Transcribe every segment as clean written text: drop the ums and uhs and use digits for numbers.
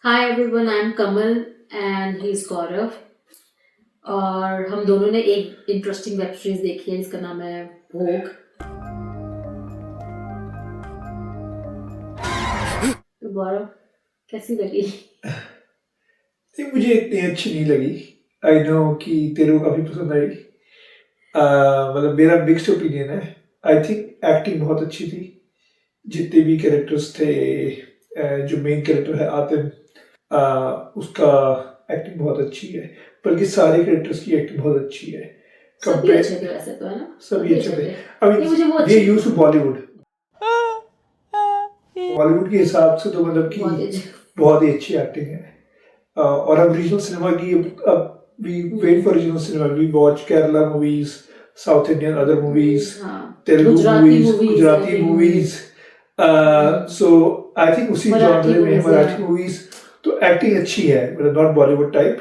Hi everyone, I am Kamal and he is Gaurav. और हम दोनों ने एक इंटरेस्टिंग वेब सीरीज देखी है जिसका नाम है भोग। तो गौरव, कैसी लगी? नहीं, मुझे इतनी अच्छी नहीं लगी। आई नो कि तेरे को काफी पसंद आई। मतलब मेरा मिक्स्ड ओपिनियन है। आई थिंक एक्टिंग बहुत अच्छी थी। जितने भी कैरेक्टर्स थे, जो मेन कैरेक्टर है आतिम, उसका एक्टिंग बहुत अच्छी है। बल्कि सारे कैरेक्टर्स की एक्टिंग बहुत अच्छी है। सभी अच्छे थे वैसे तो, है ना? सभी अच्छे थे। आई नहीं, मुझे वो मीन दे अच्छी यूज्ड टू बॉलीवुड। बॉलीवुड के हिसाब से तो मतलब बहुत कि अच्छी। बहुत ही अच्छी एक्टिंग है। और अब रीजनल सिनेमा की अब we wait for regional cinema, we watch Kerala movies, south Indian other movies, हाँ, Telugu Gujarati movies, movies, Gujarati movies. So I think उसी मराठी जॉनर में मूवीज है। मराठी मूवीज। तो एक्टिंग अच्छी है, मतलब नॉट बॉलीवुड टाइप।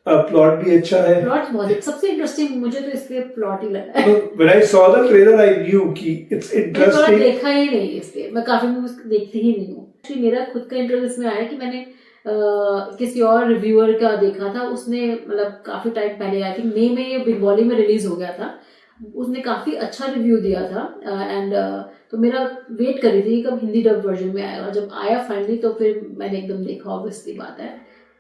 प्लॉट भी अच्छा है। प्लॉट बहुत सबसे इंटरेस्टिंग मुझे तो इसलिए प्लॉट ही लगा है। तो when I saw the trailer I knew कि इट्स मैंने थोड़ा इंटरेस्टिंग। देखा ही नहीं इसलिए, मैं काफी मूवीज देखती ही नहीं हूँ। एक्चुअली मेरा खुद का इंटरेस्ट इसमें आया कि मैंने किसी और रिव्यूअर का देखा था। उसने मतलब काफी टाइम पहले, आई थिंक मई में ये बंगाली में रिलीज हो गया था। उसने काफी अच्छा रिव्यू दिया था एंड तो मेरा वेट कर रही थी कि कब हिंदी डब वर्जन में आएगा। जब आया फाइनली तो फिर मैंने एकदम देखा, ऑब्वियसली बात है।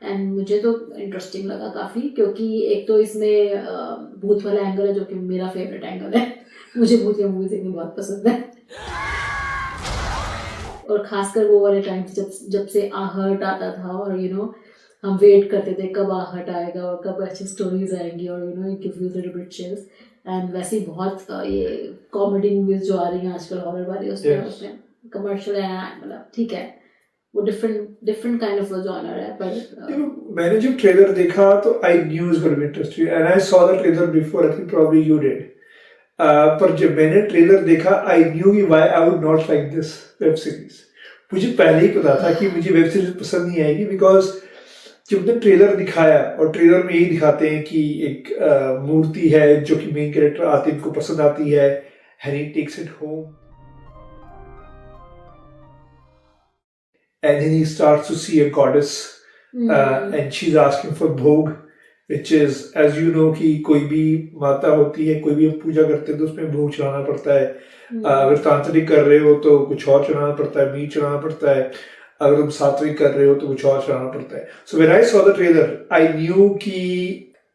एंड मुझे तो इंटरेस्टिंग लगा काफी, क्योंकि एक तो इसमें भूत वाला एंगल है जो कि मेरा फेवरेट एंगल है। मुझे भूत या मूवी देखना बहुत पसंद है। और खासकर वो वाले टाइम जब जब से आहट आता था, और हम वेट करते थे कब आहट आएगा और कब अच्छी स्टोरीज आएंगी, और it gives you little bit chills. And वैसे ही बहुत ये कॉमेडी मूवीज जो आ रही हैं आजकल, हॉरर वाली, उसमें Yes. उसमें कमर्शियल है, मतलब ठीक है, वो different different kind of genre है। पर मैंने जब ट्रेलर देखा तो I knew is going to be interesting and I saw the trailer before, I think probably you did. पर जब मैंने ट्रेलर देखा आई न्यू कि why I would not like this web series. मुझे पहले ही पता था कि मुझे वेब सीरीज पसंद नहीं आएगी, बिकॉज जब उन्होंने ट्रेलर दिखाया और ट्रेलर में यही दिखाते हैं कि एक मूर्ति है जो कि मेन कैरेक्टर आतिम को पसंद आती है, and he takes it home and then he starts to see a goddess, and she's asking for bhog, which is, as you know, कि कोई भी माता होती है, कोई भी हम पूजा करते हैं तो उसमें भोग चढ़ाना पड़ता है। अगर तांत्रिक कर रहे हो तो कुछ और चढ़ाना पड़ता है, मीट चढ़ाना पड़ता है। अगर तुम सात्विक कर रहे हो तो कुछ और चढ़ाना पड़ता है। So when I saw the trailer, I knew कि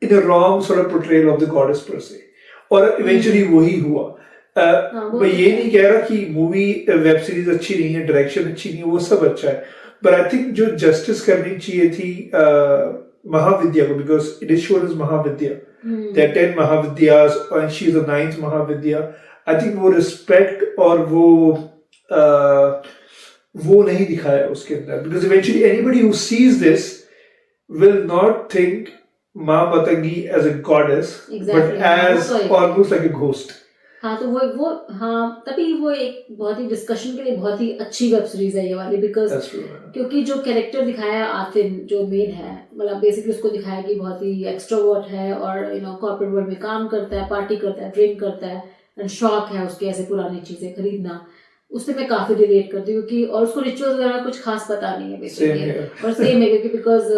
in a wrong sort of portrayal of the goddess per se, और eventually वही हुआ। मैं ये नहीं कह रहा कि मूवी वेब सीरीज अच्छी नहीं है, डायरेक्शन अच्छी नहीं है, वो सब अच्छा है। बट आई थिंक जो जस्टिस करनी चाहिए थी महाविद्या को, because it is shown as Mahavidya, there are 10 Mahavidyas and she is the 9th Mahavidya. I think वो रिस्पेक्ट और वो नहीं दिखाया उसके अंदर, because eventually anybody who sees this will not think Ma Matangi as a goddess, Exactly, but as almost like a ghost. हाँ, तो वो हाँ, तभी वो एक बहुत ही डिस्कशन के लिए बहुत ही अच्छी वेब सीरीज है ये वाली, बिकॉज क्योंकि जो कैरेक्टर दिखाया आतिम जो मेन है, मतलब बेसिकली उसको दिखाया कि बहुत ही एक्सट्रोवर्ट है और कॉर्पोरेट वर्ल्ड में काम करता है, पार्टी करता है, ड्रिंक करता है, एंड शौक है उसके ऐसे पुरानी चीजें खरीदना। उससे मैं काफी रिलेट करती हूँ, क्योंकि और उसको रिचुअल्स वगैरह कुछ खास पता नहीं है बेसिकली। और सेम है, क्योंकि बिकॉज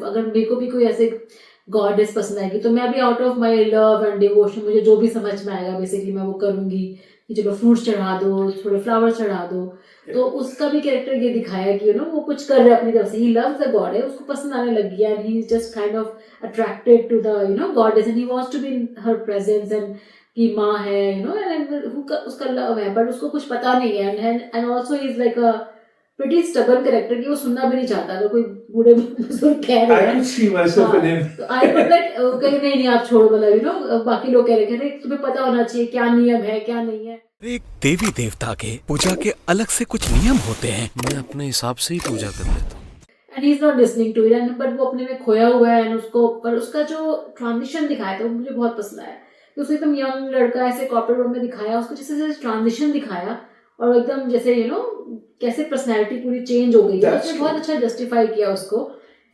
अगर मेरे को भी कोई ऐसे गॉडेस पसंद आएगी तो मैं भी out of my love and devotion, मुझे जो भी समझ में आएगा बेसिकली मैं वो करूंगी कि चलो फ्रूट्स चढ़ा दो, थोड़े फ्लावर्स चढ़ा दो। तो उसका भी कैरेक्टर ये दिखाया कि वो कुछ कर रहा है अपनी तरफ से, ही लव्स द गॉड है, उसको पसंद आने लगी है, and he is just kind of attracted to the goddess and he wants to be in her presence, and की माँ है एंड उसका लव है, बट उसको कुछ पता नहीं है। And also is like a pretty stubborn character कि वो सुनना भी नहीं चाहता अगर कोई बूढ़े बुजुर्ग कह रहे हैं। I could see myself in him. तो I could like कहीं नहीं आप छोड़ो, मतलब बाकी लोग कह रहे हैं तुम्हें पता होना चाहिए क्या नियम है क्या नहीं है। एक देवी देवता के पूजा के अलग से कुछ नियम होते हैं, मैं अपने हिसाब से ही पूजा कर लेता हूँ। And he's not listening to it, and but वो अपने में खोया हुआ है, and उसको पर उसका जो ट्रांजिशन दिखाया था वो मुझे बहुत पसंद आया। तो उसको एकदम यंग लड़का ऐसे कॉर्पोरेट वर्ल्ड में दिखाया, उसको जैसे जैसे ट्रांजिशन दिखाया और एकदम जैसे कैसे पर्सनैलिटी पूरी चेंज हो गई है, उसने बहुत अच्छा जस्टिफाई किया उसको।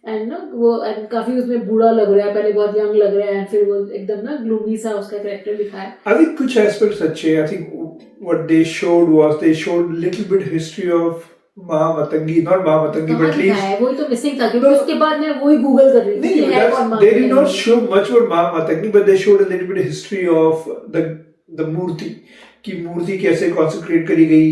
एंड वो एंड काफी उसमें बूढ़ा लग रहा है, पहले बहुत यंग लग रहा है, फिर वो एकदम ग्लूमी सा उसका कैरेक्टर दिखाया। आई थिंक कुछ एस्पेक्ट्स अच्छे हैं। I think what they showed was they showed little bit history of Mahamatangi, not Mahamatangi, कहाँ बट दिखाया है? वही तो मिसिंग था, क्योंकि No. उसके बाद मैं वही गूगल कर रही थी कि है कौन they did not महामतंगी। show much about Mahamatagni, but they showed a little bit of history of the मूर्ति, कि मूर्ति कैसे कॉन्सेंट्रेट करी गई,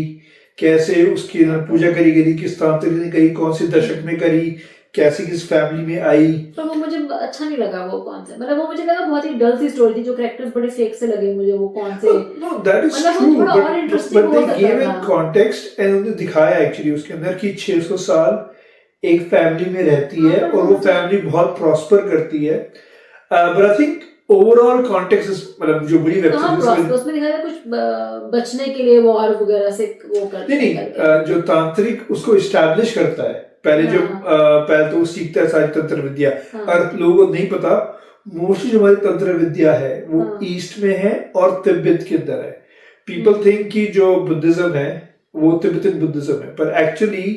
कैसे उसकी पूजा करी गई, किस तांत्रिक ने करी, कौन से दशक में करी, कैसे किस फैमिली में आई। पर वो मुझे अच्छा नहीं लगा वो कॉन्सेप्ट, मतलब वो मुझे लगा बहुत ही डल सी स्टोरी थी, जो कैरेक्टर्स बड़े फेक से लगे मुझे, वो कौन से No, that is मतलब वो true, थोड़ा और इंटरेस्टिंग but हो they सकता gave it था। context and उन्होंने दिखाया एक्चुअली उसके अंदर कि 600 साल एक फैमिली में रहती है हाँ, और वो फैमिली बहुत प्रॉस्पर करती है। But I think overall context is, मतलब जो बड़ी वेब कहाँ सीरीज प्रॉस्पर, उसमें दिखाया कुछ बचने के लिए वॉर वगैरह से वो करते नहीं नहीं, जो तांत्रिक उसको इस्टेब्लिश करता है पहले, जो पहले तो वो सीखता है सारी तंत्र विद्या, और लोगों को नहीं पता मोस्टली जो हमारी तंत्र विद्या है वो ईस्ट में है और तिब्बत के अंदर है। पीपल थिंक कि जो बुद्धिज्म है वो तिब्बतन बुद्धिज्म है, पर एक्चुअली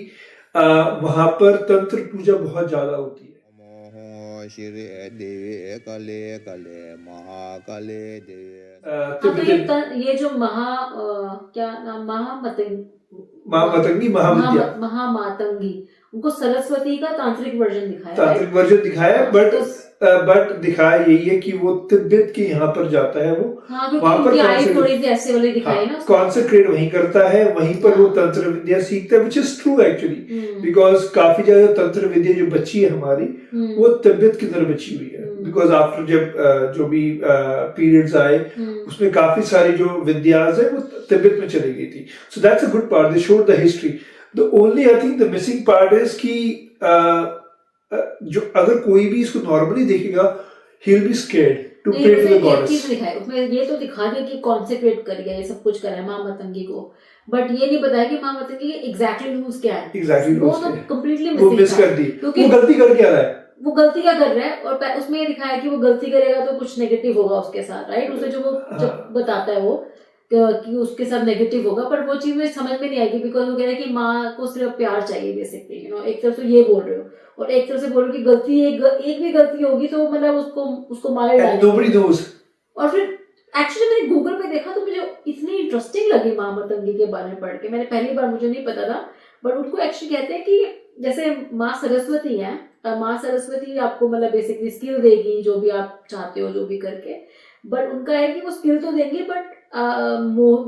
वहां पर तंत्र पूजा बहुत ज्यादा होती है। ये जो क्या नाम, महामतंगी, महाविद्या, महामातंगी, उनको सरस्वती का तांत्रिक वर्जन दिखाया, तांत्रिक वर्जन दिखाया, बट दिखाया यही है कि वो तिब्बत के यहाँ पर जाता है, वो वहां पर कॉन्सेंट्रेट वहीं करता है, वहीं पर वो तंत्र विद्या सीखता है, which is true actually, because काफी ज्यादा तंत्र विद्या जो बची है हमारी वो तिब्बत के अंदर बची हुई है, बिकॉज आफ्टर जब जो भी पीरियड्स आए उसमें काफी सारी जो विद्याज है वो तिब्बत में चली गई थी। So that's a good part, they showed the history. The only I think the missing part is कि जो अगर कोई भी इसको नॉर्मली देखेगा, he will be scared to pray to the goddess. उसमें ये तो दिखा दिया कि कॉन्सेक्रेट कर गया, ये सब कुछ करा है महामतंगी को, बट ये नहीं बताया कि महामतंगी के एग्जैक्टली रूल्स क्या है। एग्जैक्टली वो तो कंप्लीटली वो मिस कर दी, वो गलती कर क्या रहा है, वो गलती क्या कर रहा है, और उसमें ये दिखाया कि वो गलती करेगा तो कुछ नेगेटिव होगा उसके साथ, राइट? उसे जो वो जब बताता है वो कि उसके साथ नेगेटिव होगा, पर वो चीज मुझे समझ में नहीं आएगी, बिकॉज वो कह रहे हैं कि माँ को सिर्फ प्यार चाहिए बेसिकली, यू नो, एक तरफ से ये बोल रहे हो और एक तरफ से बोल रहे हो कि गलती एक भी गलती होगी तो मतलब उसको मार डालेंगे। और फिर एक्चुअली मैंने गूगल पे देखा तो मुझे इतनी इंटरेस्टिंग लगी महामतंगी के बारे में पढ़ के, मैंने पहली बार, मुझे नहीं पता था, बट उनको एक्चुअली कहते हैं कि जैसे माँ सरस्वती है, माँ सरस्वती आपको मतलब बेसिकली स्किल देगी जो भी आप चाहते हो, जो भी करके, बट उनका है कि वो स्किल तो देंगे, बट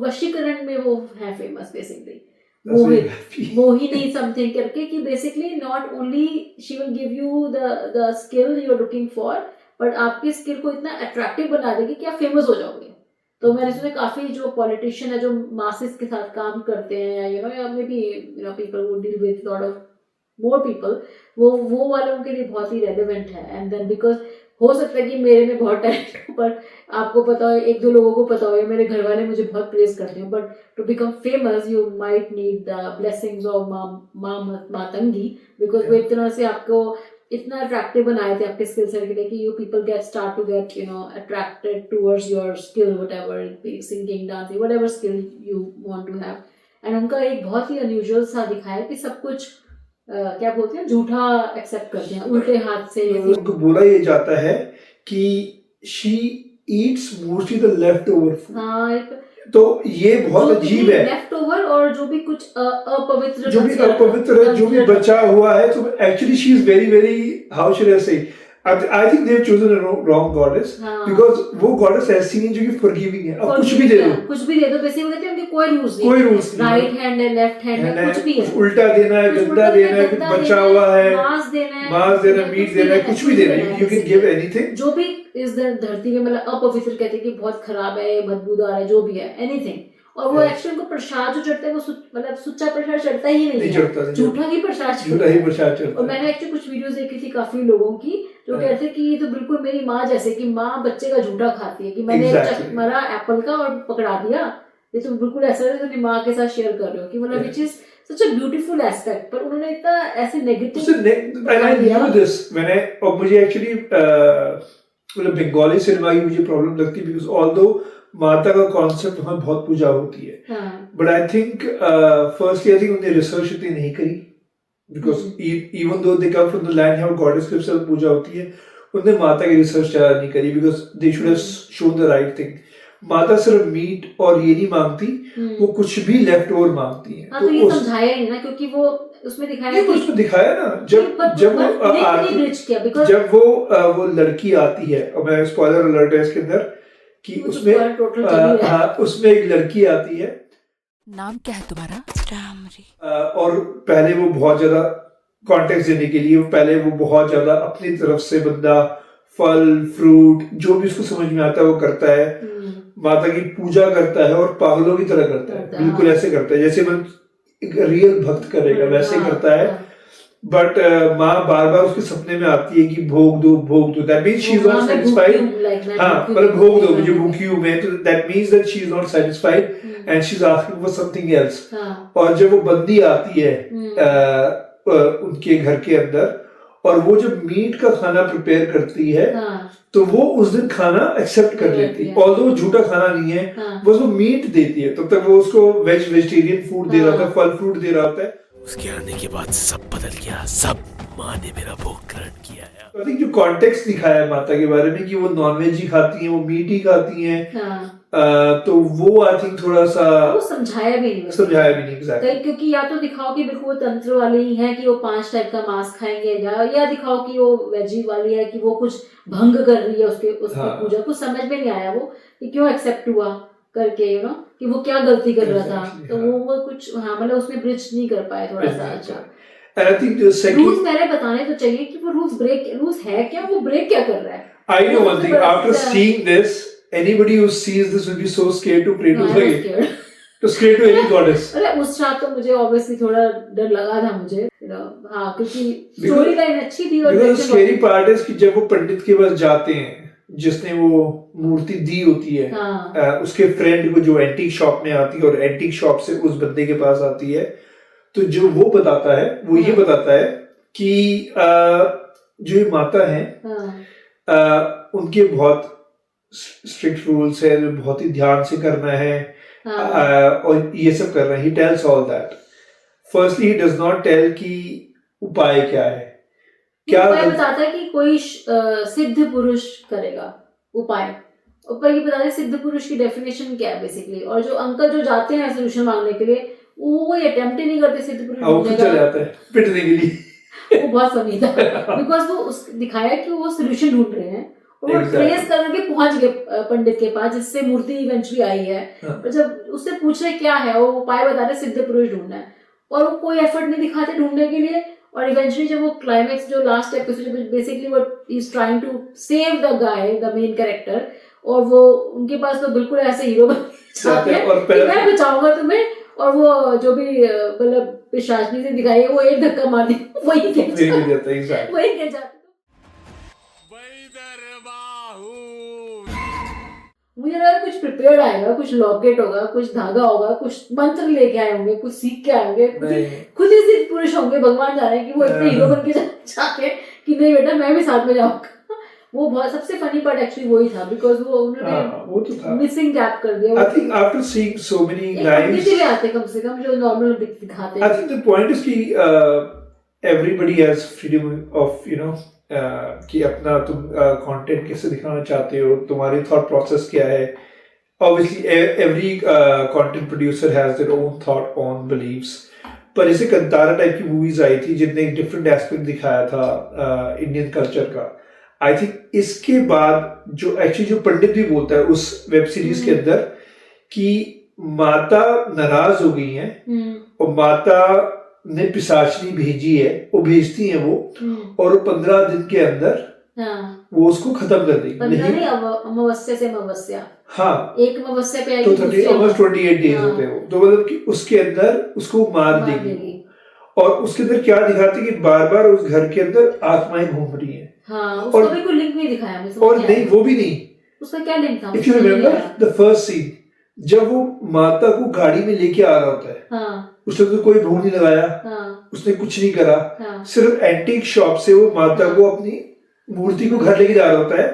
वशीकरण में वो है फेमस बेसिकली, मोहिनी समथिंग करके, कि basically not only she will give you the skill you are looking for, but आपकी स्किल को इतना अट्रैक्टिव बना देगी कि आप फेमस हो जाओगे। तो मैंने सुना काफी जो पॉलिटिशियन है जो मासेस के साथ काम करते हैं, या यू नो, या may be you know people who deal with lot of more people, वो वाले उनके लिए बहुत ही रेलेवेंट है। एंड देन बिकॉज हो सकता है कि मेरे में बहुत टैलेंट हो, पर आपको पता हो, एक दो लोगों को पता हो, या मेरे घर वाले मुझे बहुत प्रेज करते हैं, but to become famous you might need the blessings of Matangi, because वो एक तरह से आपको इतना अट्रैक्टिव बनाए थे आपके स्किल सेट के लिए कि you people start to get you know attracted towards your skill, whatever, singing, dancing, whatever skill you want to have. And उनका एक बहुत ही अनयूजुअल सा दिखाया कि सब कुछ क्या बोलते हैं, झूठा एक्सेप्ट करते हैं, उल्टे हाथ से। उनको बोला ये जाता है कि she Yeats mostly the left over food. हाँ, तो ये बहुत अजीब है, लेफ्ट ओवर, और जो भी कुछ अपवित्र, जो भी अपवित्र है, जो भी बचा हुआ है, तो actually she is very very, how should I से, I think they have chosen a wrong goddess, because वो goddess ऐसी नहीं जो कि forgiving है, अब कुछ भी दे दो, बेसिकली कहते हैं उनके कोई रूल्स नहीं, राइट हैंड है, लेफ्ट हैंड है, कुछ भी है, उल्टा देना है, गंदा देना है, कुछ बचा हुआ है, मांस देना, मीट देना है, कुछ भी देना है, you can give anything, जो भी इस धरती में मतलब अपवित्र कहते हैं कि बहुत खराब है, बदबूदार है, जो भी है, एनीथिंग। और वो एक्चुअली को प्रसाद जो चढ़ता है वो मतलब सच्चा प्रसाद चढ़ता ही नहीं है, झूठा ही प्रसाद चढ़ता है। और मैंने एक्चुअली कुछ वीडियोस देखी थी काफी लोगों की जो कहते हैं कि ये तो बिल्कुल मेरी माँ जैसे, कि माँ बच्चे का झूठा खाती है, कि मैंने मरा एप्पल का और पकड़ा दिया, ये तो बिल्कुल ऐसा है कि माँ के साथ शेयर कर रहे हो, कि मतलब which is such a beautiful aspect, पर उन्होंने इतना ऐसे नेगेटिव। और मुझे एक्चुअली मतलब बंगाली सिनेमा की मुझे प्रॉब्लम लगती है, बिकॉज ऑल्दो माता का कॉन्सेप्ट हमें बहुत पूजा होती है, but I think firstly I think उन्होंने रिसर्च इतनी नहीं करी, because even though they come from the land जहां गॉडेस के साथ पूजा होती है, उन्होंने माता की रिसर्च नहीं करी, because they should have shown the right thing. माता सिर्फ मीट और ये नहीं मांगती, वो कुछ भी लेफ्ट ओवर मांगती है। हाँ, तो ये समझाया ही ना, क्योंकि वो उसमें दिखाया कि उसमें दिखाया ना जब वो लड़की आती है, और मैं स्पॉइलर अलर्ट है इसके अंदर कि उसमें एक लड़की आती है। नाम क्या है तुम्हारा? और पहले वो बहुत ज्यादा कॉन्टेक्स्ट देने के लिए पहले वो बहुत ज्यादा अपनी तरफ से बंदा फल फ्रूट जो भी उसको समझ में आता है वो करता है, माता की पूजा करता है और पागलों की तरह करता है, बिल्कुल ऐसे करता है जैसे मन एक रियल भक्त करेगा वैसे करता है। बट माँ बार बार उसके सपने में आती है कि भोग दो, that means she is not satisfied. हाँ, मतलब भोग दो, मुझे भूखी हूँ मैं, तो that means that she is not satisfied and she is asking for something else. और जब वो बंदी आती है उनके घर के अंदर और वो जब मीट का खाना प्रिपेयर करती है, तो वो उस दिन खाना एक्सेप्ट कर लेती है, और वो झूठा खाना नहीं है, बस वो मीट देती है। तब तक वो उसको वेजिटेरियन फूड दे रहा था, फल फ्रूट दे रहा होता है। उसके आने के बाद सब बदल गया, सब माँ ने मेरा भोग ग्रहण किया है। आई थिंक जो कॉन्टेक्स्ट दिखाया है माता के बारे में कि वो नॉनवेज ही खाती हैं, वो मीट ही खाती हैं, तो वो आई थिंक थोड़ा सा वो समझाया भी नहीं एग्जैक्टली। क्योंकि या तो दिखाओ कि बिल्कुल वो तंत्र वाली ही है कि वो 5 टाइप का मांस खाएंगे, या दिखाओ कि वो वेजी वाली है कि वो कुछ भंग कर रही है उसकी पूजा। कुछ समझ में नहीं आया वो कि क्यों एक्सेप्ट हुआ करके, यू नो, कि वो क्या गलती कर रहा था। तो वो कुछ मतलब उसमें ब्रिज नहीं कर पाए थोड़ा सा। अच्छा, And I think the second rules पहले बताने तो चाहिए कि वो रूल्स है क्या, वो ब्रेक क्या कर रहा है। I know one thing, after seeing this, anybody who sees this will be so scared to pray to any goddess. अरे उस रात तो मुझे obviously थोड़ा डर लगा था मुझे, हाँ, क्योंकि स्टोरी लाइन अच्छी थी। और स्केरी पार्ट है कि जब वो पंडित के पास जाते हैं जिसने वो मूर्ति दी होती है, उसके फ्रेंड को जो एंटीक शॉप में आती है और एंटीक शॉप से उस बंदे के पास आती है, तो जो वो बताता है वो ये बताता है कि जो ये माता है उनके बहुत स्ट्रिक्ट रूल्स है, जो बहुत ही ध्यान से करना है, और ये सब कर रहे हैं। He tells all that. Firstly he does not tell कि उपाय क्या है, क्या उपाय बताता है कि कोई सिद्ध पुरुष करेगा उपाय ये बताता है सिद्ध पुरुष की डेफिनेशन क्या है बेसिकली। और जो अंकल जो जाते हैं सोल्यूशन मांगने के लिए, वो अटेम्प्ट ही नहीं करते सिद्ध पुरुष ढूंढने का, जाता है पिटने के लिए। वो बहुत फनी था बिकॉज वो दिखाया कि वो सोल्यूशन ढूंढ रहे हैं और वो ट्रेस करके पहुंच गए पंडित के पास, जिससे मूर्ति इवेंचुअली आई है। और जब उससे पूछ रहे क्या है, वो उपाय बता रहे सिद्ध पुरुष ढूंढना है, और वो कोई एफर्ट नहीं दिखाते ढूंढने के लिए। और इवेंचुअली जब वो क्लाइमेक्स जो लास्ट एपिसोड बेसिकली वो is trying to save the guy, the main character, और वो उनके पास तो बिल्कुल ऐसे हीरो बनते हैं कि मैं बचाऊंगा तुम्हें, और वो जो भी मतलब पिशाचनी से दिखाई है वो एक धक्का मार दी, वही गिर जाता। मुझे लगा कुछ प्रिपेयर्ड आएगा, कुछ लॉकेट होगा, कुछ धागा होगा, कुछ मंत्र लेके आए होंगे, कुछ सीख के आए होंगे, खुद ही सिद्ध पुरुष होंगे, भगवान जाने कि वो इतने हीरो बन के जाके कि नहीं बेटा मैं भी साथ में जाऊंगा। वो बहुत सबसे फनी पार्ट एक्चुअली वही था, बिकॉज वो उन्होंने मिसिंग गैप कर दिया। I think after seeing so many lives भी आते कम से कम जो नॉर्मल दिखाते हैं। आई थिंक द पॉइंट इज कि एवरीबॉडी हैज फ्रीडम ऑफ कि अपना तुम कंटेंट कैसे दिखाना चाहते हो, तुम्हारी थॉट प्रोसेस क्या है। Obviously every content producer has their own thought on believes, पर जैसे कंतारा टाइप की मूवीज आई थी जिनने एक डिफरेंट एस्पेक्ट दिखाया था इंडियन कल्चर का। आई थिंक इसके बाद जो एक्चुअली जो पंडित भी बोलता है उस वेब सीरीज के अंदर कि माता नाराज हो गई है और माता ने पिशाचनी भेजी है, वो भेजती है वो, और 15 दिन के अंदर वो उसको खत्म कर देगी। नहीं अमावस्या से अमावस्या, हाँ, एक अमावस्या पे आएगी, तो 28 डेज होते हैं वो, तो मतलब कि उसके अंदर उसको मार देगी। और उसके अंदर क्या दिखाती है कि बार बार उस घर के अंदर आत्माएं घूम रही है। हाँ, उसका भी कोई लिंक नहीं दिखाया मुझे। और नहीं, वो भी नहीं, उसका क्या लिंक था? If you remember the first scene, जब वो माता को गाड़ी में लेके आ रहा होता है, उसने तो कोई भोग नहीं लगाया, उसने कुछ नहीं करा, सिर्फ एंटीक शॉप से वो माता को अपनी मूर्ति को घर लेके जा रहा होता है।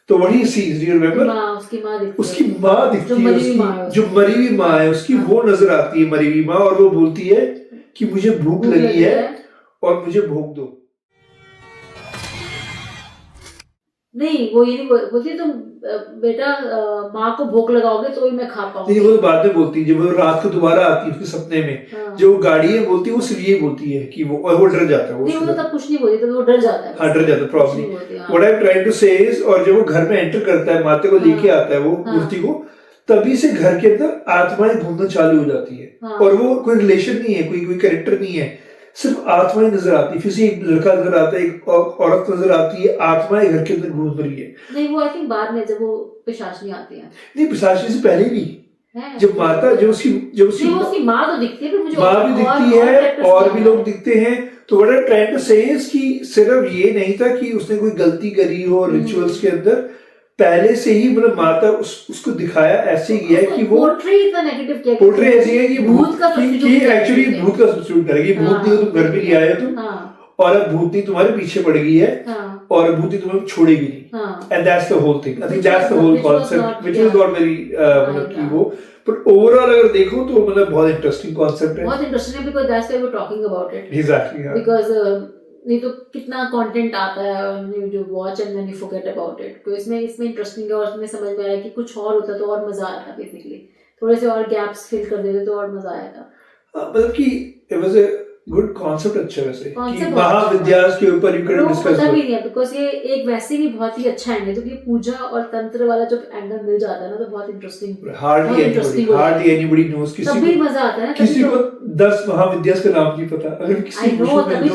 तो वही सीन, डू यू रिमेम्बर, उसकी माँ दिखती है, उसकी जो मरी हुई माँ है उसकी वो नजर आती है, मरी हुई माँ, और वो बोलती है कि मुझे भूख लगी है और मुझे भोग दो। नहीं वो ये नहीं बोलती तुम बेटा माँ को भूख लगाओगे तो ही मैं खा पाऊंगी। नहीं वो तो बाद में बोलती है, जब वो रात को दोबारा आती है उसके सपने में, हाँ। जो वो गाड़ी है बोलती है, वो सिर्फ ये बोलती है कि वो डर जाता है, नहीं वो तब कुछ नहीं बोलती, तब वो डर जाता है। हाँ डर जाता है प्रॉब्लम। हाँ। What I am trying to say is, और जब वो घर में एंटर करता है, माता को लेके आता है वो मूर्ति को, तभी से घर के अंदर आत्माएं घूमना चालू हो जाती है। और वो कोई रिलेशन नहीं है, कोई कैरेक्टर नहीं है, सिर्फ आत्माएं नजर आती है। फिर से एक लड़का नजर आता है, एक औरत नजर आती है, आत्माएं घर के अंदर घूम रही है। नहीं वो आई थिंक बाद में जब वो पिशाचनी आती है। नहीं पिशाचनी से पहले भी जब माता जब उसकी माँ तो दिखती है, मुझे माँ भी दिखती है और भी लोग दिखते हैं। तो what I trying to say is कि सिर्फ ये नहीं था कि उसने कोई गलती करी हो रिचुअल्स के अंदर, पहले से ही मतलब माता उसको दिखाया ऐसे ही है कि वो पोर्ट्रे ऐसी है कि भूत का एक्चुअली भूत का सब्स्टिट्यूट करेगी। भूत नहीं तुम घर पे ले आए तुम, और अब भूतनी तुम्हारे पीछे पड़ गई है, और भूतनी तुम्हें छोड़ेगी नहीं। And that's the whole thing, I think that's the whole concept which was not very मतलब कि वो, पर ओवरऑल अगर देखो तो मतलब बहुत इंटरेस्टिंग कॉन्सेप्ट है, बहुत इंटरेस्टिंग है, because that's why we are talking about it. Exactly because नहीं तो कितना कंटेंट आता है और यू जो watch and then you forget about it. तो इसमें इंटरेस्टिंग है, और इसमें समझ में आया कि कुछ और होता तो और मजा आता। बेसिकली थोड़े से और गैप्स फिल कर देते तो और मजा आया था। मतलब कि it was a good concept. अच्छा वैसे कि महाविद्यास के ऊपर यू कैन डिस्कस पता भी नहीं है, बिकॉज़ ये एक वैसे भी बहुत ही अच्छा एंगल है, तो ये पूजा और तंत्र वाला जब एंगल मिल जाता है ना तो बहुत इंटरेस्टिंग। हार्डली एनीबॉडी नोस, किसी तभी मजा आता है ना, किसी को 10 महाविद्यास का नाम नहीं पता। अगर किसी आई नो, तभी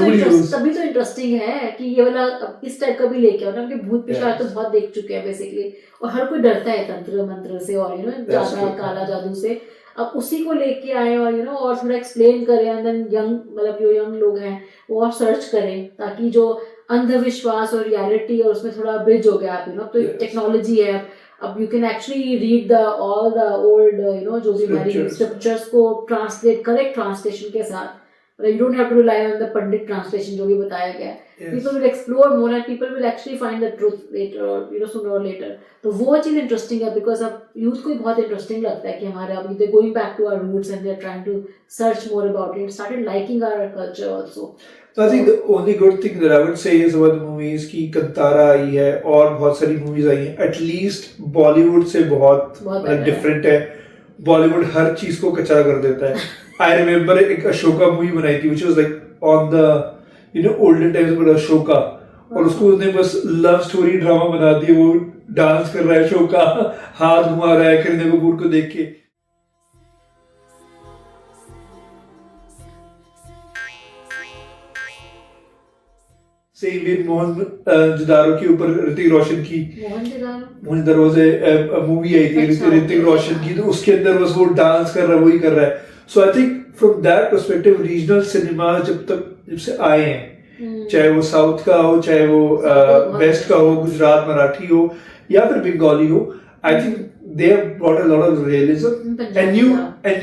तो इंटरेस्टिंग है कि ये वाला इस टाइप का भी लेके आओ ना, कि भूत पिशाच तो बहुत देख चुके हैं बेसिकली, और हर कोई डरता है तंत्र मंत्र से और जादू काला जादू से। अब उसी को लेके आए और और थोड़ा एक्सप्लेन करें, एंड देन मतलब जो यंग लोग हैं वो और सर्च करें, ताकि जो अंधविश्वास और रियलिटी और उसमें थोड़ा ब्रिज हो गया। आप तो टेक्नोलॉजी है, अब you can actually read all the old जो भी हमारी स्क्रिप्चर्स को ट्रांसलेट, करेक्ट ट्रांसलेशन के साथ। You don't have to rely on the pandit translation जो भी बताया गया है। People will explore more and people will actually find the truth later, or sooner or later। तो वो चीज़ इंटरेस्टिंग है, बिकॉज अब यूथ को भी बहुत इंटरेस्टिंग लगता है कि हमारे अभी they're going back to our roots and they're trying to search more about it, started liking our culture also। So I think the only good thing that I would say is about the movies कि कंतारा आई है और बहुत सारी movies आई हैं, at least Bollywood से बहुत different है। बॉलीवुड हर चीज को कचरा कर देता है। आई रिमेम्बर एक अशोका मूवी बनाई थी, which was like on the olden times of Ashoka, और उसको उसने बस लव स्टोरी ड्रामा बना दिया। वो डांस कर रहा है अशोका, हाथ घुमा रहा है करीना कपूर को देख के। सेम वे मोहन जुदारो के ऊपर ऋतिक रोशन की मोहन जुदारो मूवी आई थी ऋतिक रोशन की, तो उसके अंदर बस वो डांस कर रहा है, वही कर रहा है। So I think from that perspective regional cinema जब से आए हैं, चाहे वो साउथ का हो, चाहे वो वेस्ट का हो, गुजरात मराठी हो या फिर बंगाली हो, I think they have brought a lot of realism and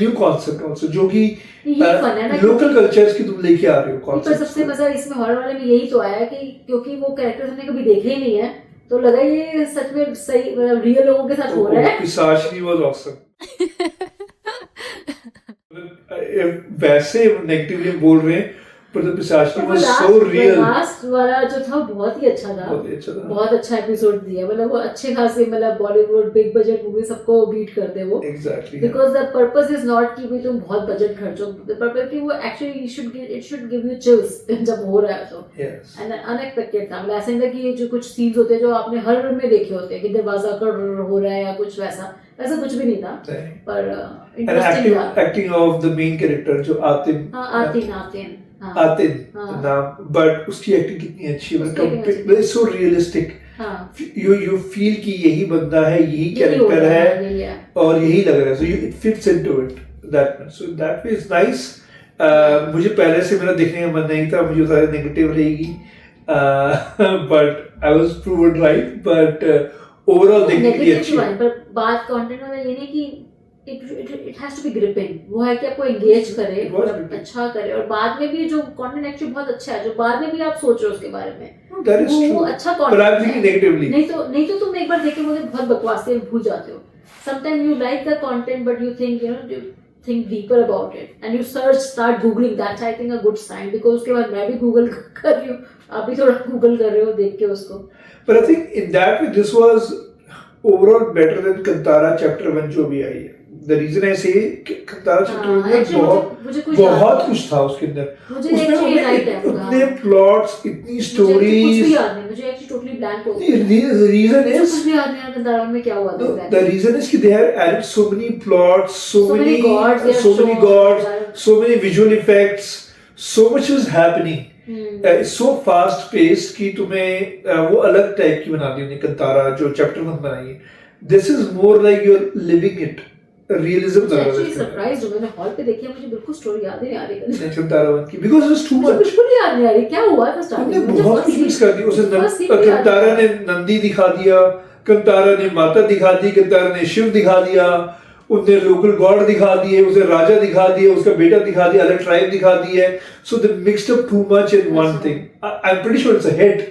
new concept also, जो कि लोकल कल्चर्स की तुम लेके आ रहे हो concept। पर सबसे मजा इसमें हॉरर वाले में यही तो आया कि क्योंकि वो कैरेक्टर्स हमने कभी देखे ही नहीं है, तो लगा ये सच में सही मतलब रियल लोगों के साथ हो रहा है। Pishachini was awesome. वैसे नेगेटिवली बोल रहे हैं, पर the Pishachini was so real. Last वाला जो था बहुत ही अच्छा था, बहुत अच्छा एपिसोड दिया। मतलब वो अच्छे खासे मतलब बॉलीवुड बिग बजट मूवी सबको बीट करते वो। Exactly, because the purpose is not कि भाई तुम बहुत बजट खर्चो, द पर्पस कि वो actually it should give you chills जब हो रहा है तो। एंड अनएक्सपेक्टेड था, मतलब ऐसा नहीं था कि जो कुछ सीन्स होते हैं जो आपने हर में देखे होते हैं कि दरवाजा कर हो रहा है या कुछ वैसा कुछ भी नहीं था। पर इंटरेस्टिंग था। Acting of the main character जो आतिन नाम, बट उसकी एक्टिंग कितनी अच्छी है, सो रियलिस्टिक। यू फील कि यही बंदा है, यही कैरेक्टर है और यही लग रहा है, so it fits into it that, so that is nice. मुझे पहले से मेरा देखने का मन नहीं था, मुझे सारे नेगेटिव रहेगी, but I was proved right. But overall देखने के लिए अच्छी है। पर बात कंटेंट में ये नहीं कि it has to be gripping, वो है कि आपको engage करे और अच्छा करे, और बाद में भी जो content actually बहुत अच्छा है, जो बाद में भी आप सोच रहे हो उसके बारे में, वो अच्छा content है। नहीं तो तुम एक बार देख के मुझे बहुत बकवास से भूल जाते हो। Sometimes you like the content but you think you think deeper about it and you start googling, that's I think a good sign, because उसके बाद मैं भी गूगल कर रही हूँ आप भी थोड़ा गूगल कर रहे हो देख के उसको. But I think in that way this was overall better than Kantara chapter 1 जो भी आई है. The reason I say कि Kantara chapter 1 में बहुत कुछ था उसके अंदर. उतने plots, इतनी stories. मुझे actually totally blank हो गया. The reason is कुछ भी याद नहीं आ रहा Kantara में क्या हुआ था. The reason is कि they have added so many plots, so many gods, so many visual effects, so much was happening. It's so fast paced कि तुम्हें वो अलग टाइप की बना दी उन्हें कंतारा जो चैप्टर 1 बनाई है. This is more like you're living it. Realism लग रहा है. Actually surprised हूँ मैंने हॉल पे देखी मुझे बिल्कुल स्टोरी याद ही नहीं आ रही. कंतारा 1 की because it was too much. बिल्कुल याद नहीं आ रही क्या हुआ था स्टार्टिंग में. बहुत कुछ मिक्स कर दिया. उसे कंतारा ने नंदी दिखा दिया, कंतारा ने माता दिखा दी, कंतारा ने शिव दिखा दिया, उसने लोकल गॉड दिखा दिए, उसे राजा दिखा दिया, उसका बेटा दिखा दिया, अलग ट्राइब दिखा दी है. So they mixed up too much in one thing. I'm pretty sure it's a hit,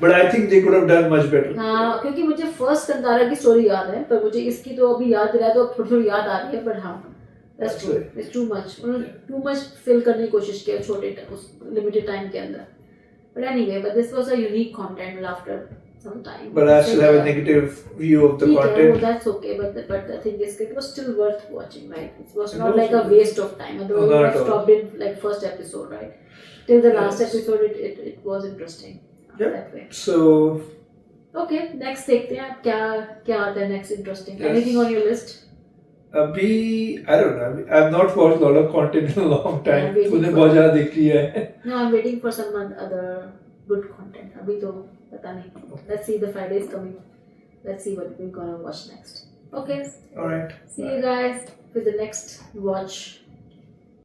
but I think they could have done much better. हाँ, क्योंकि मुझे फर्स्ट कंतारा की स्टोरी याद है, पर मुझे इसकी तो अभी याद दिलाया तो थोड़ी याद आ रही है, but हाँ, that's true. It's too much. Too much fill करने की कोशिश किया छोटे उस limited time के अंदर. But anyway, but this was a unique content after some time. But I still have a negative view of the content. That's okay, but the thing is, it was still worth watching, right? It was not like a waste of time. Otherwise, you would have stopped in like first episode, right? Till the last episode, it was interesting. Yeah. That way. So. Okay, next देखते हैं क्या क्या आता है next interesting. Anything on your list? अभी I don't know. I've not watched a lot of content in a long time. तूने बहुत ज़्यादा देख लिया है. No, I'm waiting for some other good content. अभी तो पता नहीं. Let's see, the Friday is coming. Let's see what we're gonna watch next. Okay. All right. See you guys with the next watch.